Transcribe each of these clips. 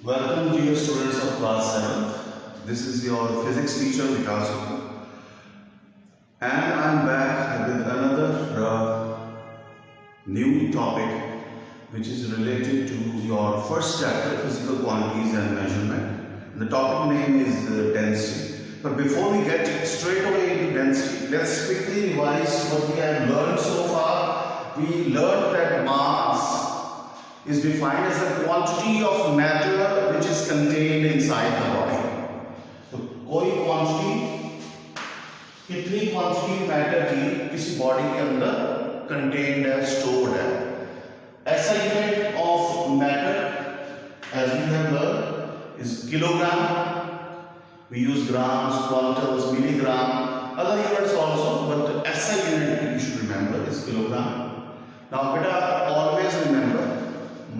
Welcome dear students of class 7th. This is your physics teacher Vikas Gupta. And I'm back with another new topic which is related to your first chapter, physical quantities and measurement. The topic name is density. But before we get straight away into density, let's quickly revise what we have learned so far. We learned that mass is defined as the quantity of matter which is contained inside the body. तो कोई quantity, कितनी quantity matter की किसी body के अंदर contained है, stored है. ऐसा unit of matter as we have learned is kilogram. We use grams, quintals, milligram, other units also, but the SI unit you should remember is kilogram. Now beta, always remember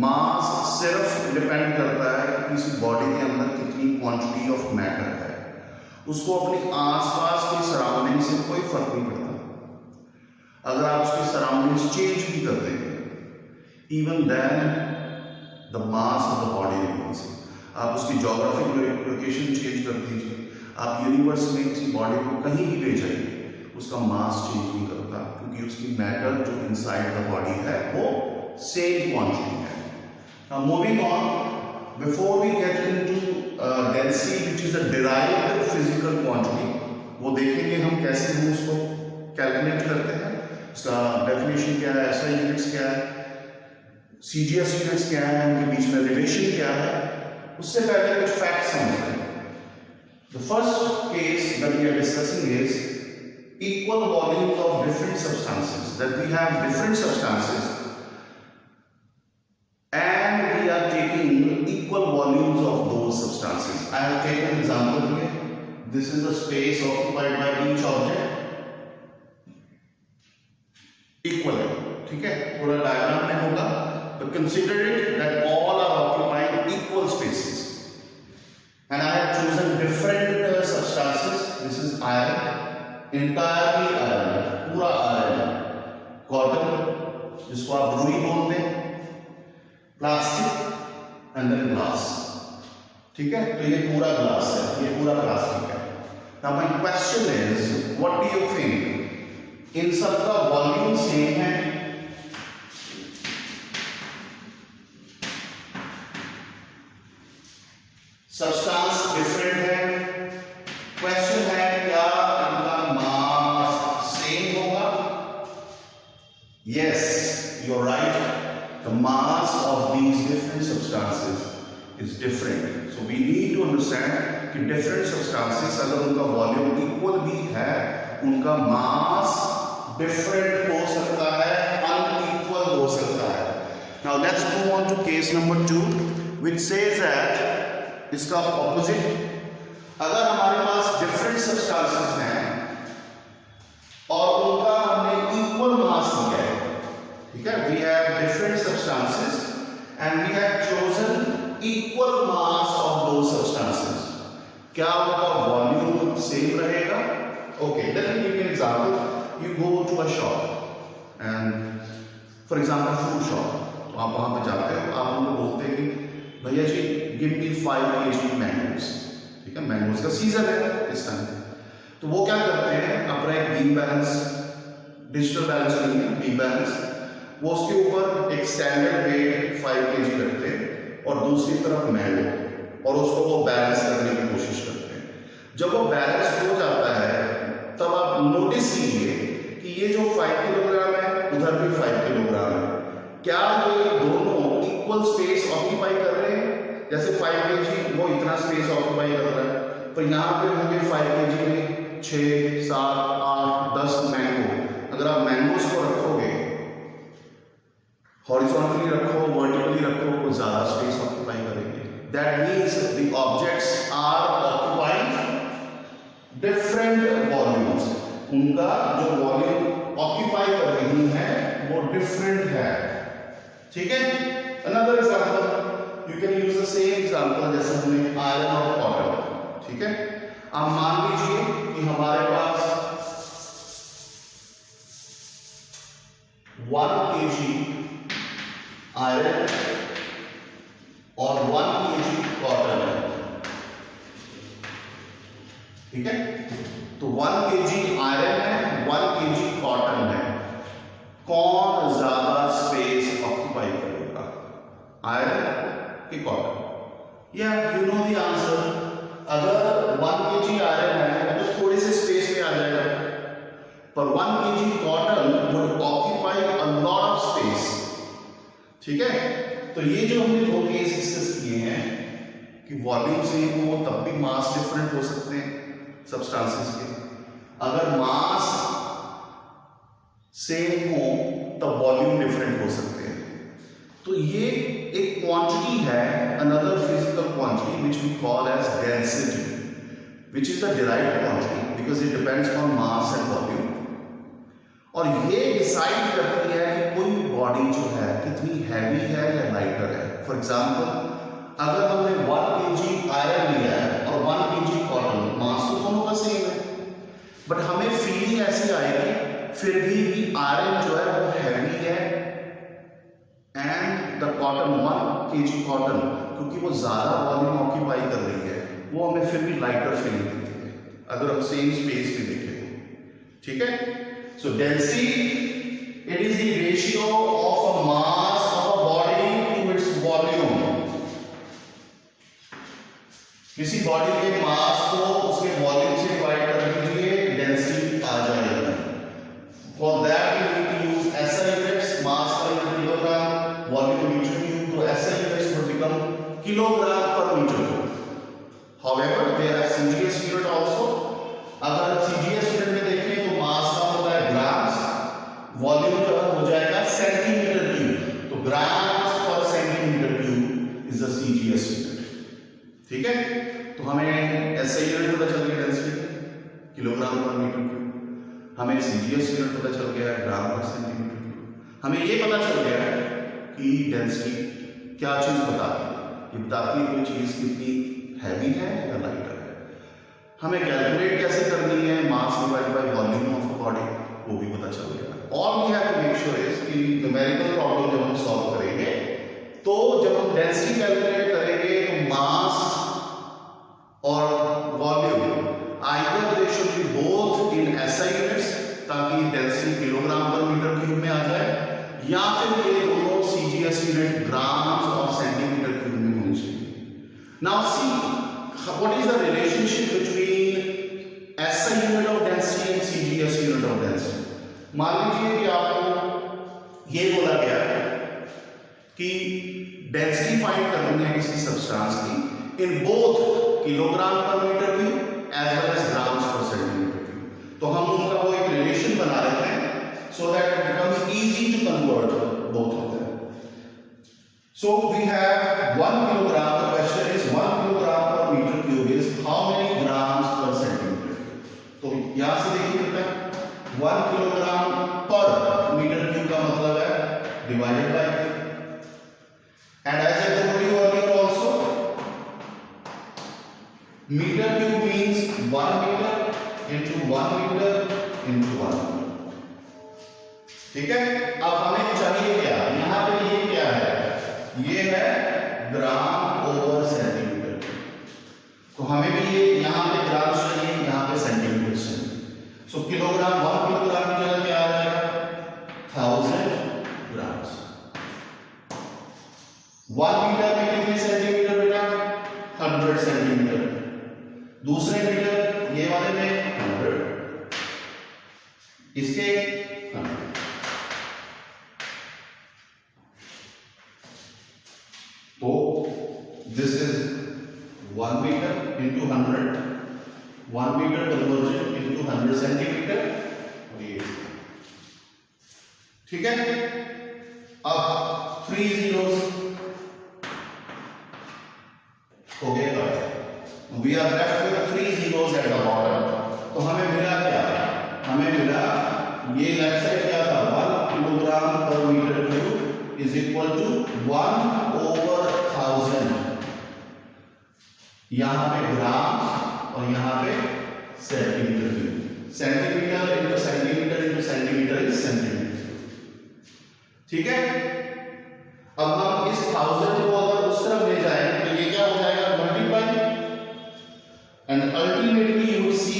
मास सिर्फ depend करता है कि किसी body के अंदर कितनी quantity of matter है. उसको अपनी आसपास की सराउंडिंग से कोई फर्क नहीं पड़ता. अगर आप उसकी सराउंडिंग्स चेंज भी कर देंगे, even then the mass of the body remains. आप उसकी ज्योग्राफिक लोकेशन चेंज कर दीजिए, आप यूनिवर्स में किसी बॉडी को कहीं भी ले जाइए, उसका मास चेंज नहीं करता, क्योंकि उसकी मैटर जो इनसाइड द बॉडी है वो सेम क्वांटिटी है. Now moving on, before we get into density which is a derived physical quantity, वो देखेंगे हम कैसे हम उसको कैलकुलेट करते हैं, उसका डेफिनेशन क्या है, SI यूनिट्स क्या है, CGS यूनिट्स क्या है, उनके बीच में रिलेशन क्या है. उससे पहले कुछ फैक्ट्स समझते हैं. The first case that we are discussing is equal volumes of different substances. That we have different substances and we are taking equal volumes of those substances. I have taken an example here. This is the space occupied by each object. Equal है, ठीक है, पूरा diagram में होगा, but consider it that all are occupying equal spaces. And I have chosen different substances. This is iron, entirely iron, पूरा iron. Cotton, जिसको आप रुई बोलते हैं, प्लास्टिक एंड देन ग्लास. ठीक है, तो ये पूरा ग्लास है, ये पूरा प्लास्टिक है. Now my question is, what do you think, इन सब का वॉल्यूम सेम है? सब्सटेंस डिफरेंट है. क्वेश्चन है क्या इनका मास सेम होगा? Yes, you are right. The mass of these different substances is different. So we need to understand कि different substances अगर उनका volume equal भी है, उनका mass different हो सकता है, unequal हो सकता है. Now let's move on to case number 2, which says that इसका opposite. अगर हमारे पास different substances हैं और उनका हमने equal mass लिया है, ठीक है, we have different substances and we have chosen equal mass of those substances. क्या उनका वॉल्यूम सेम रहेगा? Okay, let me give you an example. You go to a shop and for example food shop. तो आप वहां पे जाते हो, आप उनको बोलते हैं कि भैया जी give me 5 kg mangoes. ठीक है, मैंगोज का सीजन है इस टाइम. तो वो क्या करते हैं, अपना एक बीम बैलेंस, डिजिटल बैलेंस नहीं है, बीम बैलेंस, वो उसके ऊपर एक स्टैंडर्ड वेट 5 kg रखते हैं और दूसरी तरफ मैंगो, और उसको वो बैलेंस करने की कोशिश करते हैं. जब वो बैलेंस हो जाता है तब आप नोटिस कीजिए कि ये जो 5 किलोग्राम है उधर भी 5 किलोग्राम है. क्या ये दोनों इक्वल स्पेस ऑक्यूपाई कर रहे हैं? जैसे 5 kg वो इतना स्पेस ऑक्यूपाई कर रहा है, तो यहाँ पे होंगे 5 kg में 6, 7, 8, 10 मैंगो. अगर आप मैंगोज को रखोगे, हॉरिजॉन्टली रखो, वर्टिकली रखो, वो ज्यादा स्पेस ऑक्यूपाई करेंगे. That means the objects are occupying different volumes. उनका जो वॉल्यूम ऑक्यूपाई कर रही है वो डिफरेंट है. ठीक है, another example, you can use the same example जैसे हमने आयरन और कॉटन. ठीक है, आप मान लीजिए कि हमारे पास 1 kg आयरन और 1 kg ठीक है। तो 1 kg आयरन है, 1 kg कॉटन है, कौन ज्यादा स्पेस ऑक्यूपाई करेगा, आयरन कि कॉटन? या यू नो द आंसर, अगर 1 kg आयरन है तो थोड़े से स्पेस में आ जाएगा, पर 1 kg cotton would occupy a lot of space. ठीक है। तो ये जो हमने दो केस डिस्कस किए हैं कि वॉल्यूम सेम हो तब भी मास डिफरेंट हो सकते हैं सब्सटेंसेस के, अगर मास सेम हो तब वॉल्यूम डिफरेंट हो सकते हैं। तो ये एक क्वांटिटी है, another physical quantity which we call as density, which is the derived quantity because it depends on mass and volume. और ये डिसाइड करती है कि कोई बॉडी जो है कितनी हैवी है या लाइटर है। फॉर एग्जाम्पल, अगर हमने 1 kg आयरन लिया है और 1 kg कॉटन, मास तो दोनों का सेम है, बट हमें फीलिंग ऐसी आएगी फिर भी आयरन जो है वो हैवी है and the cotton 1 kg cotton, क्योंकि वो ज्यादा वॉल्यूम ऑक्यूपाई कर रही है, वो हमें फिर भी लाइटर फीलिंग देती है अगर हम सेम स्पेस में देखें। ठीक है। So density, it is the ratio of a mass of a body to its volume. किसी बॉडी के मास को उसके वॉल्यूम से डिवाइड कर दीजिए, डेंसिटी आ जाएगी। For that you need to use SI units, mass per unit kilogram, volume meter cube. So SI units would become kilogram per meter cube. However, there are CGS unit also. अगर CGS unit में देखें तो मास का होता है grams, volume का हो जाएगा सेंटीमीटर क्यूब, तो grams per centimetre cube is the CGS unit. ठीक है। तो हमें SI यूनिट पता चल गया density, kilogram per metre cube, हमें CGS यूनिट पता चल गया ग्राम पर सेंटीमीटर क्यूब, हमें ये पता चल गया कि डेंसिटी क्या चीज बताती है, ये बताती है कोई चीज कितनी हैवी है या लाइटर है। हमें कैलकुलेट कैसे करनी है mass divide by volume of a body, वो भी पता चल गया। और we have to make sure is कि न्यूमेरिकल प्रॉब्लम जब हम सॉल्व करेंगे तो जब हम डेंसिटी कैलकुलेट करेंगे तो मास और volume either they should be both in SI units, ताकि density kilogram per metre cube में आ जाए, या फिर ये दोनों CGS यूनिट ग्राम्स और सेंटीमीटर क्यूब में होनी चाहिए। Now see what is the relationship between SI unit of density and CGS unit of density? मान लीजिए कि आपको ये बोला गया है कि डेंसिटी फाइंड करनी है किसी सब्सटेंस की in both kilogram per metre cube as well as grams per centimetre cube, तो हम उनका वो एक रिलेशन बना लेते हैं so that it becomes easy to convert both of them. So we have 1 kilogram. The question is 1 kilogram per meter cube is how many grams per centimeter? तो यहाँ से देखिए बेटा 1 किलोग्राम पर मीटर क्यूब का मतलब है divided by, and as I told you earlier also, meter cube means 1 meter into 1 meter into 1 meter. ठीक है। अब हमें चाहिए क्या, यहाँ पे ये क्या है, ये है ग्राम ओवर सेंटीमीटर, तो हमें भी ये यहां पे ग्राम चाहिए, यहां पे सेंटीमीटर चाहिए। सो किलोग्राम 1 किलोग्राम की जगह क्या आ जाएगा 1000 ग्राम्स। 1 मीटर में कितने सेंटीमीटर बेटा 100 सेंटीमीटर, दूसरे मीटर ये वाले में 100, इसके 100। तो this is 1 meter into 100, 1 meter conversion into 100 centimeter, ठीक है। अब 3 zeros हो गए, we are left with 3 zeros at the bottom। तो हमें मिला क्या, हमें मिला ये लेफ्ट साइड क्या था 1 kilogram per metre cube is equal to 1 over 1000, यहां पे ग्राम और यहां पे centimetre cube, centimetre into centimetre into centimetre is centimetre. ठीक है। अब हम इस 1000 को अगर उस तरफ ले जाएं तो ये क्या हो जाएगा multiply, and ultimately you will see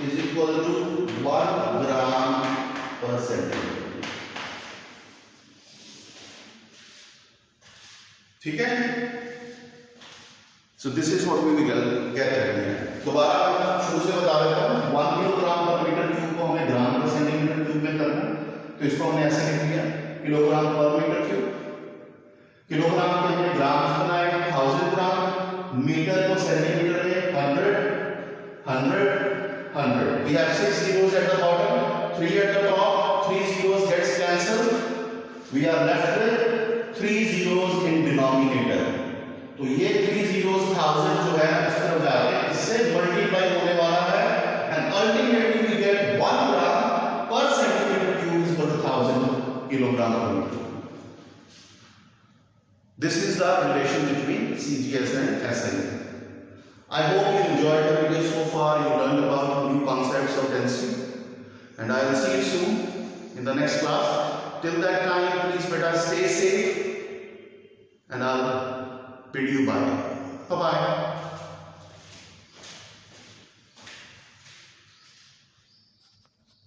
is equal to 1 gram per centimeter. ठीक है? So this is what we will get at the end. दोबारा मैं शुरू से बता देता हूँ, 1 किलोग्राम पर मीटर क्यूब को हमें ग्राम पर सेंटीमीटर क्यूब में करना है, तो इसको हमने ऐसे लिख दिया kilogram per metre cube. Kilogram के हमने ग्राम बनाए 1000 ग्राम, मीटर को सेंटीमीटर में 100। We have 6 zeros at the bottom, 3 at the top, 3 zeros gets cancelled. We are left with 3 zeros in denominator. तो ये 3 zeros 1000 जो है इस तरफ जाके इससे मल्टीप्लाई होने वाला है, and ultimately we get 1 gram per centimeter cube is equal to 1000 kilogram per meter. This is the relation between CGS and SI. I hope you enjoyed the video so far. You learned about new concepts of density, and I will see you soon in the next class. Till that time, please better stay safe, and I'll bid you bye. Bye bye.